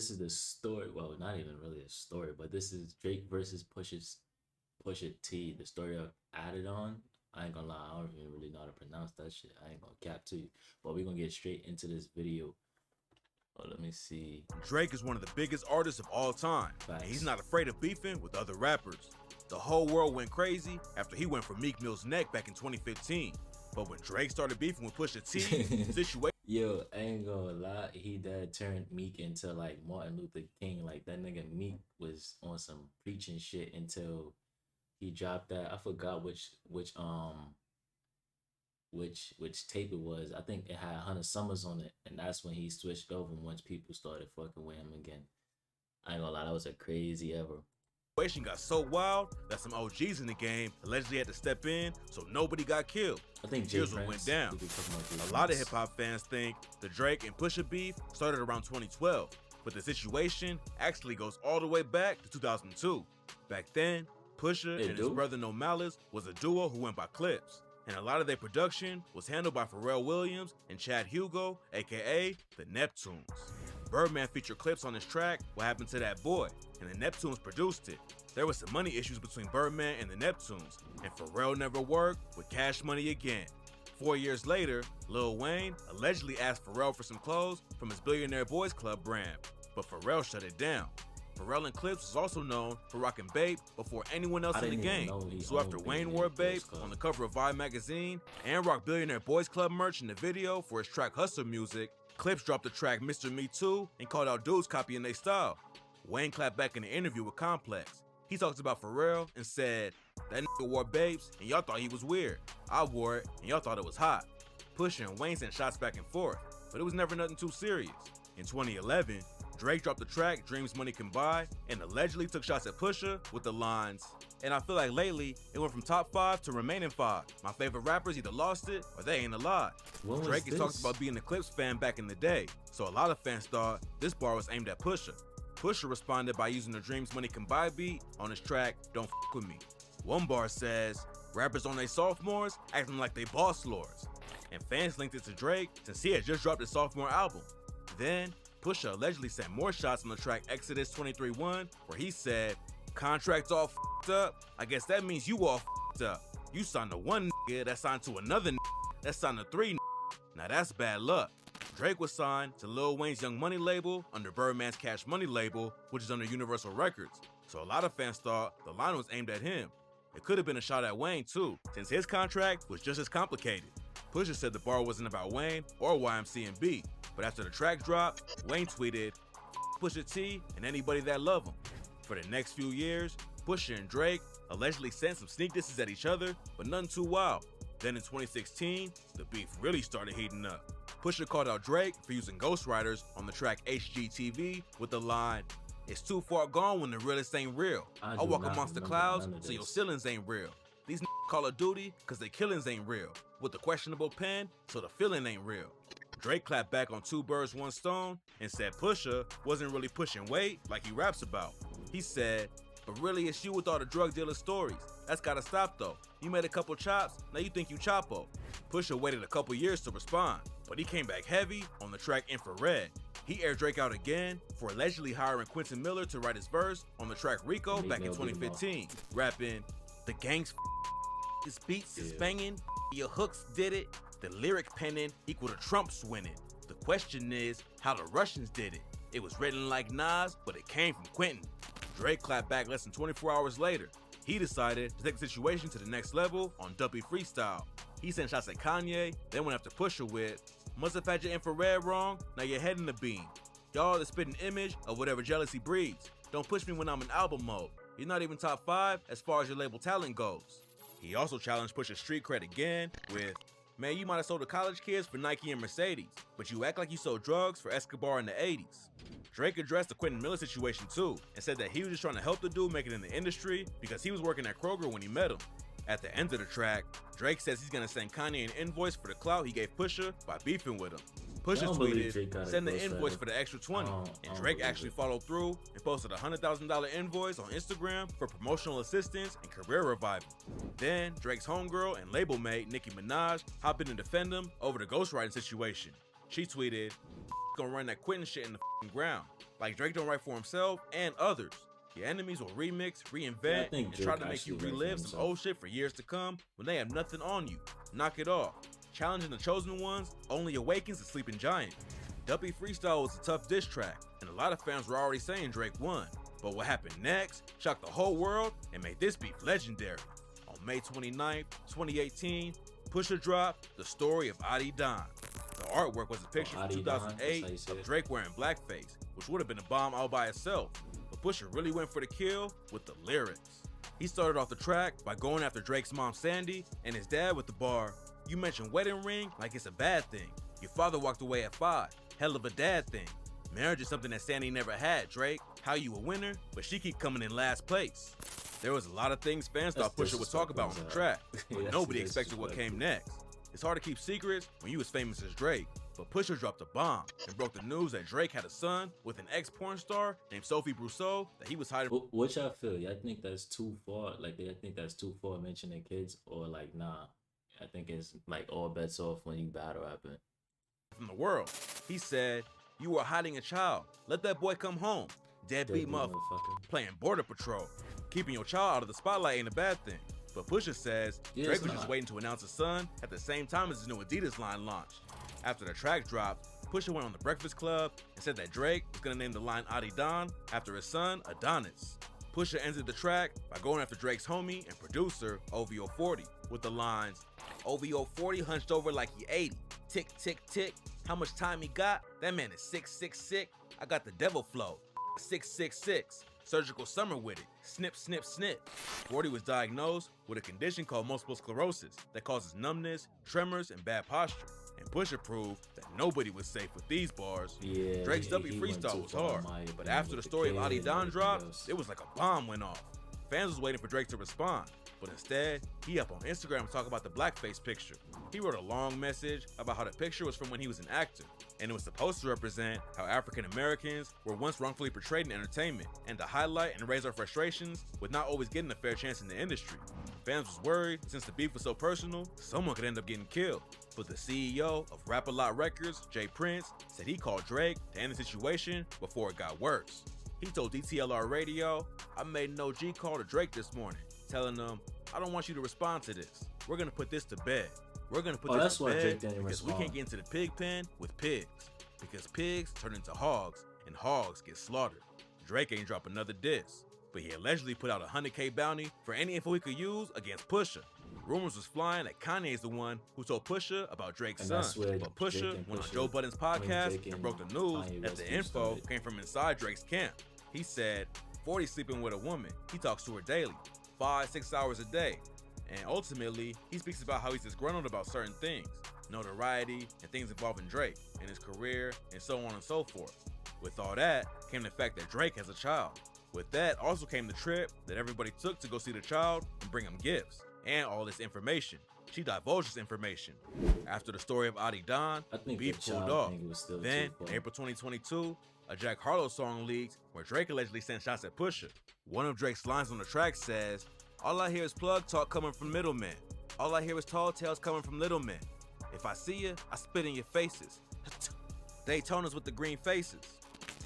this is the story. Well, not even really a story, but this is Drake versus Pusha T, the story of Adidon. I ain't gonna lie, I don't even really know how to pronounce that shit. I ain't gonna cap to you. But we're gonna get straight into this video. Oh, let me see. Drake is one of the biggest artists of all time, and he's not afraid of beefing with other rappers. The whole world went crazy after he went for Meek Mill's neck back in 2015. But when Drake started beefing with Pusha T, the situation... Yo, I ain't gonna lie, he did turn Meek into like Martin Luther King. Like that nigga Meek was on some preaching shit until he dropped that. I forgot which tape it was. I think it had 100 Summers on it, and that's when he switched over once people started fucking with him again. I ain't gonna lie, that was a crazy ever. Situation got so wild that some OGs in the game allegedly had to step in so nobody got killed. I think here's what went down. A lot of hip-hop fans think the Drake and Pusha beef started around 2012, but the situation actually goes all the way back to 2002. Back then, Pusha and his brother No Malice was a duo who went by Clips, and a lot of their production was handled by Pharrell Williams and Chad Hugo, aka the Neptunes. Birdman featured Clips on his track, What Happened to That Boy, and the Neptunes produced it. There was some money issues between Birdman and the Neptunes, and Pharrell never worked with Cash Money again. 4 years later, Lil Wayne allegedly asked Pharrell for some clothes from his Billionaire Boys Club brand, but Pharrell shut it down. Pharrell and Clips was also known for rocking Bape before anyone else in the game, so after Wayne wore Bape on the cover of Vibe magazine and rocked Billionaire Boys Club merch in the video for his track Hustle Music, Clips dropped the track Mr. Me Too and called out dudes copying their style. Wayne clapped back in the interview with Complex. He talked about Pharrell and said, "That nigga wore Babes and y'all thought he was weird. I wore it and y'all thought it was hot." Pusha and Wayne sent shots back and forth, but it was never nothing too serious. In 2011, Drake dropped the track Dreams Money Can Buy and allegedly took shots at Pusha with the lines, "And I feel like lately it went from top 5 to remaining 5. My favorite rappers either lost it or they ain't alive." Drake has talked about being a Clips fan back in the day, so a lot of fans thought this bar was aimed at Pusha. Pusha responded by using the Dreams Money Can Buy beat on his track Don't F With Me. One bar says, "Rappers on their sophomores acting like they boss lords." And fans linked it to Drake since he had just dropped his sophomore album. Then, Pusha allegedly sent more shots on the track Exodus 23:1, where he said, "Contracts all f***ed up. I guess that means you all f***ed up. You signed to one nigga that signed to another nigga that signed to 3 niggas. Now that's bad luck." Drake was signed to Lil Wayne's Young Money label under Birdman's Cash Money label, which is under Universal Records. So a lot of fans thought the line was aimed at him. It could have been a shot at Wayne too, since his contract was just as complicated. Pusha said the bar wasn't about Wayne or YMCMB, but after the track dropped, Wayne tweeted, "Pusha T and anybody that love him." For the next few years, Pusha and Drake allegedly sent some sneak disses at each other, but nothing too wild. Then in 2016, the beef really started heating up. Pusha called out Drake for using ghostwriters on the track HGTV with the line, "It's too far gone when the realest ain't real. I walk amongst the clouds, so your ceilings ain't real. These Call of Duty, cause their killings ain't real. With the questionable pen, so the feeling ain't real." Drake clapped back on Two Birds, One Stone and said Pusha wasn't really pushing weight like he raps about. He said, "But really it's you with all the drug dealer stories. That's gotta stop though. You made a couple chops, now you think you Chapo." Pusha waited a couple years to respond, but he came back heavy on the track Infrared. He aired Drake out again for allegedly hiring Quentin Miller to write his verse on the track Rico back in 2015, rapping, "The gang's his beats is banging, your hooks did it, the lyric penning equal to Trump's winning. The question is how the Russians did it. It was written like Nas, but it came from Quentin." Drake clapped back less than 24 hours later. He decided to take the situation to the next level on Duppy Freestyle. He sent shots at Kanye, then went after Pusha with, "Must have had your infrared wrong, now you're head in the beam. Y'all are the spitting image of whatever jealousy breeds. Don't push me when I'm in album mode. You're not even top 5 as far as your label talent goes." He also challenged Pusha's street cred again with, "Man, you might have sold to college kids for Nike and Mercedes, but you act like you sold drugs for Escobar in the 80s. Drake addressed the Quentin Miller situation too, and said that he was just trying to help the dude make it in the industry because he was working at Kroger when he met him. At the end of the track, Drake says he's gonna send Kanye an invoice for the clout he gave Pusha by beefing with him. Pusha tweeted, "Send the invoice for the extra 20, and Drake actually followed through and posted a $100,000 invoice on Instagram for promotional assistance and career revival. Then Drake's homegirl and label mate Nicki Minaj hopped in to defend him over the ghostwriting situation. She tweeted, gonna run that quitting shit in the ground. Like Drake don't write for himself and others. Your enemies will remix, reinvent, and try to make you relive some old shit for years to come when they have nothing on you. Knock it off. Challenging the chosen ones only awakens the sleeping giant. Duppy Freestyle was a tough diss track, and a lot of fans were already saying Drake won. But what happened next shocked the whole world and made this beef legendary. On May 29th, 2018, Pusha dropped The Story of Adidon. The artwork was a picture from 2008 of Drake wearing blackface, which would have been a bomb all by itself. But Pusha really went for the kill with the lyrics. He started off the track by going after Drake's mom Sandy and his dad with the bar, "You mentioned wedding ring like it's a bad thing. Your father walked away at 5. Hell of a dad thing. Marriage is something that Sandy never had, Drake. How you a winner, but she keep coming in last place." There was a lot of things fans thought Pusha would talk about on the track, but nobody expected what came next. It's hard to keep secrets when you as famous as Drake, but Pusha dropped a bomb and broke the news that Drake had a son with an ex-porn star named Sophie Brousseau that he was hiding. Which I feel, I think that's too far. Like, I think that's too far mentioning kids, or like, nah. I think it's like all bets off when you battle rapping. From the world. He said, "You were hiding a child. Let that boy come home. Deadbeat motherfucker. Playing border patrol. Keeping your child out of the spotlight ain't a bad thing." But Pusha says Drake was just waiting to announce his son at the same time as his new Adidas line launched. After the track dropped, Pusha went on The Breakfast Club and said that Drake was gonna name the line Adidon after his son Adonis. Pusha ended the track by going after Drake's homie and producer OVO 40 with the lines, "OVO 40 hunched over like he 80. Tick, tick, tick. How much time he got? That man is 666. I got the devil flow. 666. Surgical summer with it. Snip, snip, snip." 40 was diagnosed with a condition called multiple sclerosis that causes numbness, tremors, and bad posture. And Pusha proved that nobody was safe with these bars. Yeah, Drake's Duppy Freestyle was hard, but after the story of Adidon dropped, it was like a bomb went off. Fans was waiting for Drake to respond, but instead, he up on Instagram to talk about the blackface picture. He wrote a long message about how the picture was from when he was an actor, and it was supposed to represent how African Americans were once wrongfully portrayed in entertainment, and to highlight and raise our frustrations with not always getting a fair chance in the industry. Fans was worried, since the beef was so personal, someone could end up getting killed. But the CEO of Rap-A-Lot Records, Jay Prince, said he called Drake to end the situation before it got worse. He told DTLR Radio, "I made an OG call to Drake this morning, telling him, I don't want you to respond to this. We're gonna put this to bed. We're gonna put this to bed because we can't get into the pig pen with pigs. Because pigs turn into hogs, and hogs get slaughtered." Drake ain't drop another diss, but he allegedly put out a 100K bounty for any info he could use against Pusha. Rumors was flying that Kanye is the one who told Pusha about Drake's son, but Pusha went on Joe Budden's podcast and broke the news that the info came from inside Drake's camp. He said, 40's sleeping with a woman. He talks to her daily, 5-6 hours a day. And ultimately, he speaks about how he's disgruntled about certain things, notoriety, and things involving Drake and his career, and so on and so forth. With all that came the fact that Drake has a child. With that also came the trip that everybody took to go see the child and bring him gifts, and all this information. She divulged this information. After the story of Adidon, beef cooled off. Then, in April 2022, a Jack Harlow song leaked where Drake allegedly sent shots at Pusha. One of Drake's lines on the track says, "All I hear is plug talk coming from middlemen. All I hear is tall tales coming from little men. If I see you, I spit in your faces. Daytonas with the green faces."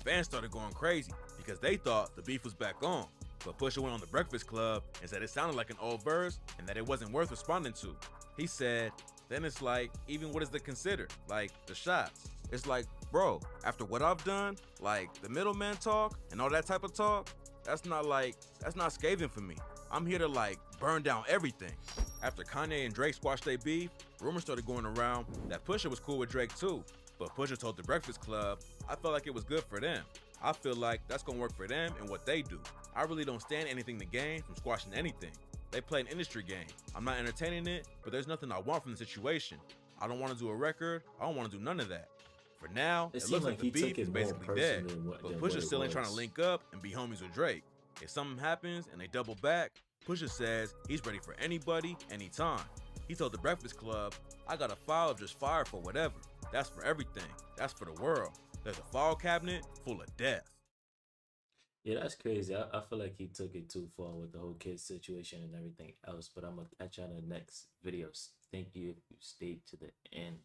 Fans started going crazy because they thought the beef was back on. But Pusha went on The Breakfast Club and said it sounded like an old verse and that it wasn't worth responding to. He said, then it's like, even what is the consider? Like, the shots. It's like, bro, after what I've done, like the middleman talk and all that type of talk, that's not scathing for me. I'm here to like burn down everything. After Kanye and Drake squashed their beef, rumors started going around that Pusha was cool with Drake too. But Pusha told The Breakfast Club, "I felt like it was good for them. I feel like that's gonna work for them and what they do. I really don't stand anything to gain from squashing anything. They play an industry game. I'm not entertaining it, but there's nothing I want from the situation. I don't want to do a record. I don't want to do none of that. For now, it looks like the beef is basically dead, but Pusha still ain't trying to link up and be homies with Drake. If something happens and they double back, Pusha says he's ready for anybody, anytime. He told The Breakfast Club, "I got a file of just fire for whatever. That's for everything. That's for the world. There's a file cabinet full of death." Yeah, that's crazy. I feel like he took it too far with the whole kid situation and everything else. But I'm going to catch you on the next videos. Thank you if you stayed to the end.